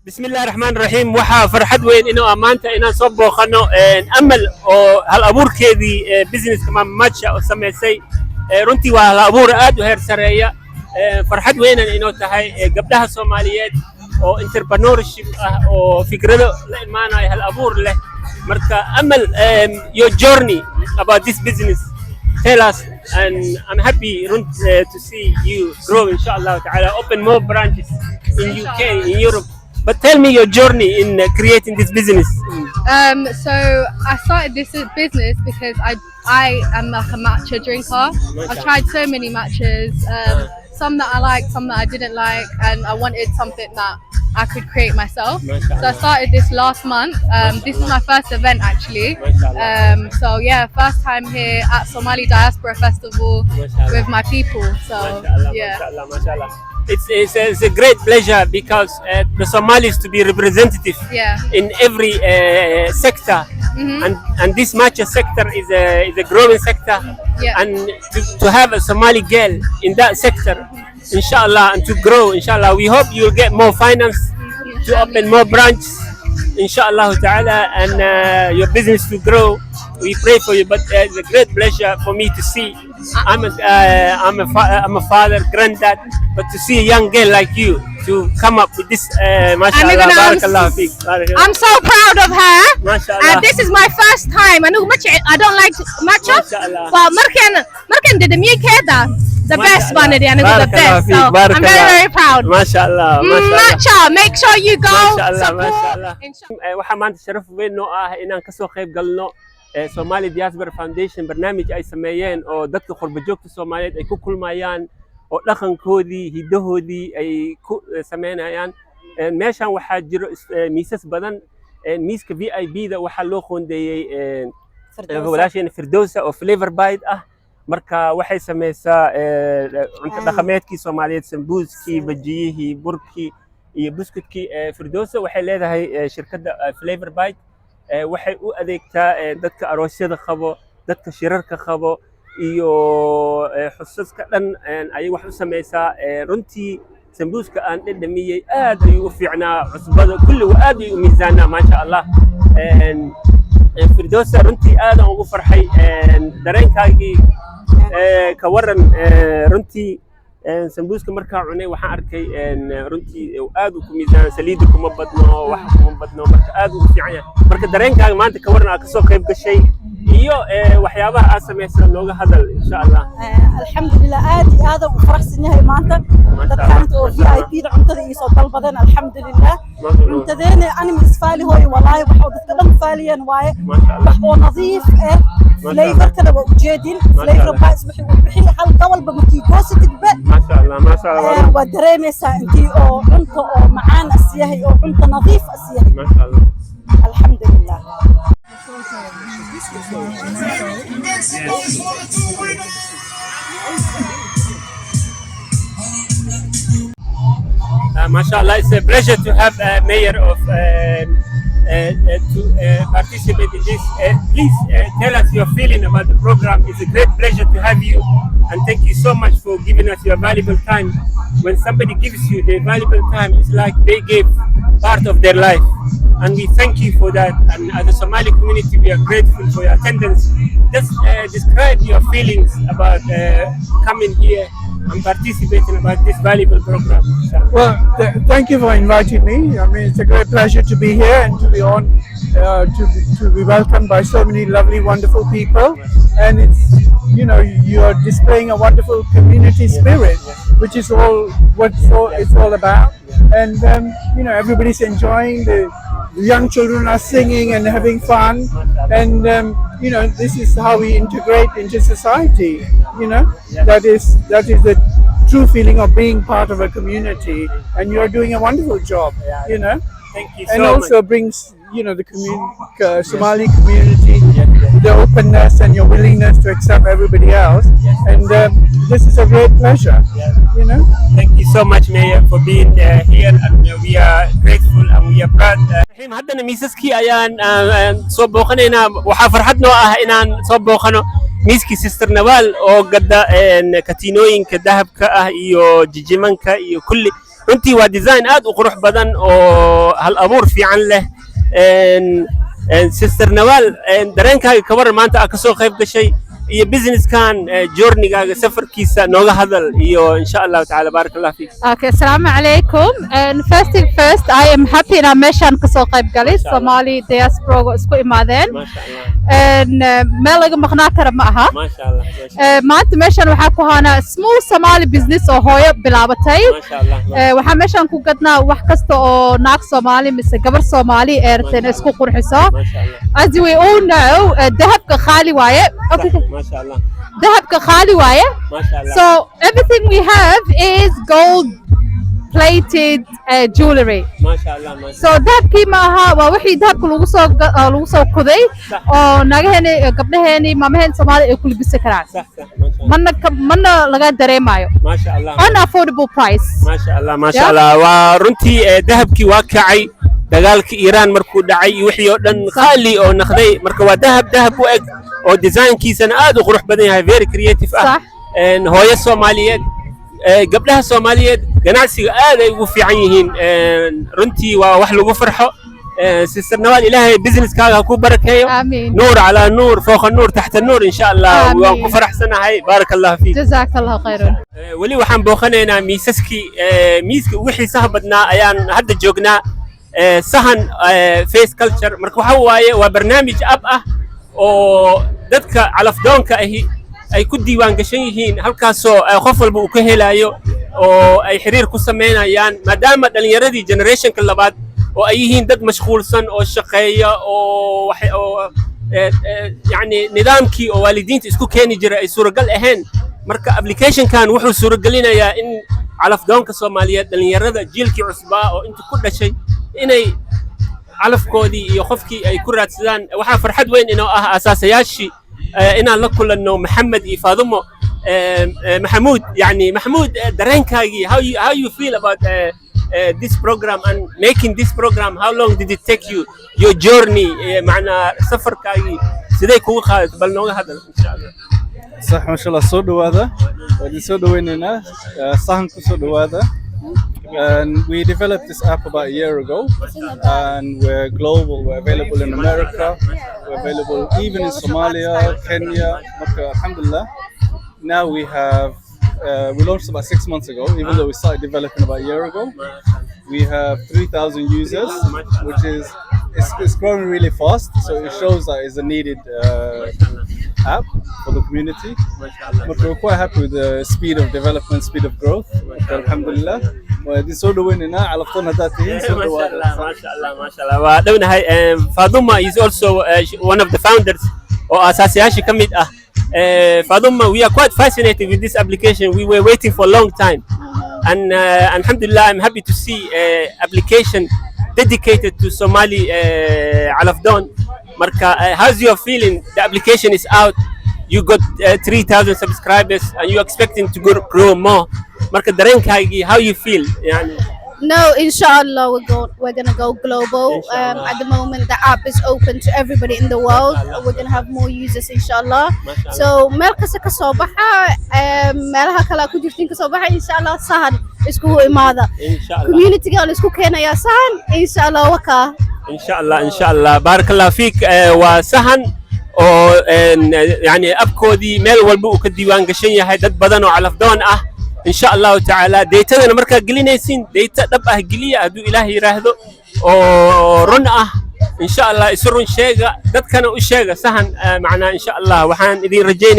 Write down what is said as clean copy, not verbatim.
بسم الله الرحمن الرحيم وحا فرحد وين إنه أمانته إنه صبوا خنو أمل أو هالأبور كذي بيزنس كمان ماتشا أو سميسي رنتي وهالأبور آد وهير سرية فرحد وين إنه تهاي قبلها الصوماليات أو انتربرنورشيب أو فكرة ما هالأبور له مركا أمل your journey about this business tell us and I'm happy to see you grow inshallah ta'ala open more branches in UK in Europe. But tell me your journey in creating this business. So I started this business because I am like a matcha drinker. I've tried so many matchas, some that I liked, some that I didn't like, and I wanted something that I could create myself. So I started this last month. This is my first event actually. So yeah, first time here at Somali Diaspora Festival with my people. So yeah. It's a great pleasure because the Somalis to be representative in every sector, and this matcha sector is a growing sector, and to have a Somali girl in that sector, inshallah, and to grow, inshallah. We hope you'll get more finance to open more branches, inshallah ta'ala, and your business to grow. We pray for you, but it's a great pleasure for me to see. I'm a father, granddad, but to see a young girl like you to come up with this, mashallah, barakallah feek. I'm so proud of her. Mashallah. This is my first time. I don't like matcha, but markan did the best one, the best. So I'm very proud. Mashallah. Matcha, make sure you go. Mashallah. waxaa maanta sharaf weyn noo ah inaan ka soo qayb galno Somali Diaspora Foundation barnaamij ay sameeyeen oo dadka qurba joogta Soomaaliyeed ay ku kulmayaan oo dhaqankoodii hidahoodii ay ku sameynayaan meeshan waxaa jiro miisas badan miiska VIP-da waxaa loo qoondeeyay walaasheen Firdowsa oo Flavor Bite ah marka waxay sameysaa cunto dhaqameedkii Soomaaliyeed sambuuskii bajiyihii burkii iyo buskudkii Firdowsa waxay leedahay shirkadda Flavor Bite waxay u adeegtaa dadka aroosyada qabo dadka shirarka qabo iyo xusaska dhan ayay wax u sameysaa runtii sambuuska aan dhadhamiyay aad ayuu u fiicnaa cusbada kulli aad ayuu u miisaanaa maasha Allah Firdowsa runtii aad aan ugu farxay dareenkaagii ka waran runtii sambuuska markaa cunay waxaan arkay runtii aad u ku miisaan saliid kuma badno wax kuma badno marka aad u fiican yahay marka dareenkaaga maanta ka waran aad ka soo qayb gashay iyo waxyaabaha aad sameysay nooga hadal insha Allah alxamdulillah aad u faraxsanahay maanta dadkan oo VIP cuntada iyo soo dalbadeen alxamdulillah cuntadeena anima isfaali hooy wallahi waxa dadka dhan faaliyeen waaye wax oo nadiif ah flavor kada waa ujeedin flavor baas wixii hal qawalba markii goosatid ba ما شاء الله ودريميسا انتي او cunto oo macaan asiyahay oo cunto nadiif asiyahay ما شاء الله الحمد لله ما شاء الله it's a pleasure to have a mayor of to participate in this. Please tell us your feeling about the program. It's a great pleasure to have you, and thank you so much for giving us your valuable time. When somebody gives you their valuable time, it's like they gave part of their life, and we thank you for that. And as a Somali community, we are grateful for your attendance. Just describe your feelings about coming here and participating about this valuable program. Well, thank you for inviting me. I mean, it's a great pleasure to be here and to be on, to be welcomed by so many lovely, wonderful people. And it's, you know, you are displaying a wonderful community spirit, which is all what it's all about. And you know, everybody's enjoying. The young children are singing and having fun, and you know, this is how we integrate into society. You know, that is the true feeling of being part of a community, and you are doing a wonderful job. You know, Thank you so and much. also brings, you know, the Somali community, the openness and your willingness to accept everybody else, and this is a great pleasure. You know. Thank you so much, Mayor, for being here, and we are grateful and we are proud. haddana miisaskii ayaan soo booqanaynaa waxaa farxad noo ah inaan soo booqano miiskii Sister Nawaal oo gadda katiinooyinka dahabka ah iyo jijimanka iyo kulli runtii waa design aad u qurux badan oo hal abuur fiican leh sister Nawal dareenkaaga ka waran maanta aad ka soo qayb gashay iyo businesskan journey-gaaga safarkiisa nooga hadal iyo insha Allah ta'ala barakallahu fiik. Okay, assalamu alaikum. And first thing first, I am happy na meeshan ka soo qayb galay Somali diaspora isku imaadeen. And meel laga maqnaa kara ma aha. Masha Allah. Maanta meeshan waxaa ku hana small Somali business oo hooyo bilaabatay. Waxaa meeshan ku gadnaa wax kasta oo naag Somali mise gabar Somali eerteen isku qurxiso. As we all know, dahabka khali waaye. Okay. MashaAllah. Dahabka khali waaye. So everything we have is gold plated jewelry. MashaAllah. So dahabkii ma aha waa wixii dahabka lagu soo kuday oo nagaheeni gabdhaheeni maamaheen Soomaali ay ku libisi karaan. Mana laga dareemayo. MashaAllah. Unaffordable price. MashaAllah. Waa runtii dahabkii waa kacay dagaalka Iran markuu dhacay wixii oo dhan qaali oo naqday marka waa dahab u eg oo design-kiisana aad u qurux badan yahay very creative ah hooyo Soomaaliyeed gabdhaha Soomaaliyeed ganacsiga aad ay ugu fiican yihiin runtii waa wax lagu farxo sister Nawal ilaahay business-kaaga ku barakeeyo nuur ala nuur fawqa nuur taxta nuur insha Allah waan ku faraxsanahay barakallahu fiik jazakallahu khairan wali waxaan booqanaynaa miiska ugu xiisaha badnaa ayaan hadda joognaa sahan face culture marka waxa waaye waa barnaamij ab ah oo dadka calafdoonka ahi ay ku diiwaan gashan yihiin halkaasoo qof walba uu ka helayo oo ay xiriir ku sameynayaan maadaama dhalinyaradii generationka labaad oo ay yihiin dad mashquulsan oo shaqeeya oo yani nidaamkii oo waalidiinta isku keeni jiray ay suuragal ahayn marka applicationkan wuxuu suuragelinayaa in calafdoonka Soomaaliyeed dhalinyarada jiilkii cusbaa oo inta ku dhashay inay calafkoodii iyo qofkii ay ku raadsadaan waxa farxad weyn inoo ah asaasayaashii inaan la kulanno Maxamed iyo Faadumo Mahmoud yani Mahmoud dareenkaagii how you feel about this program and making this program how long did it take you your journey macna safarkaagii sidee kugu qaaday bal nooga hadal insha Allah صح ما شاء الله soo dhawaada waan soo dhaweynaynaa sahan ku soo dhawaada and we developed this app about a year ago and we're global we're available in America we're available even in Somalia Kenya alhamdulillah now we have we launched about 6 months ago even though we started developing about a year ago we have 3,000 users which is it's growing really fast so it shows that it's a needed app for the community. But we're quite happy with the speed of development, speed of growth. Alhamdulillah. This sort of winning now. MashaAllah. Faduma is also one of the founders or association kamid ah. Faduma, we are quite fascinated with this application. We were waiting for a long time. And alhamdulillah, I'm happy to see application dedicated to Somali Alafdon. Marka, how's your feeling? The application is out. You got 3,000 subscribers and you're expecting to grow more. Marka, dareenkaagi, how you feel? No, inshallah, we're gonna go global. At the moment, the app is open to everybody in the world. We're gonna have more users, inshallah. So, meel kasta ka soo baxa, meelaha kale ku jirtiin ka soo baxa, inshallah, sahan isku imaada. Community-ga la isku keenaya sahan, inshallah, waka. inshallah barakallahu fiik waa sahan oo yani abkoodii meel walba uu ka diiwaan gashan yahay dad badan oo calafdoon ah inshallah ta'ala deetadana marka gelinaysin deeta dhab ah geliya haduu ilaahay yiraahdo oo run ah inshallah isu run sheega dadkana u sheega sahan macna inshallah waxaan idin rajaynaa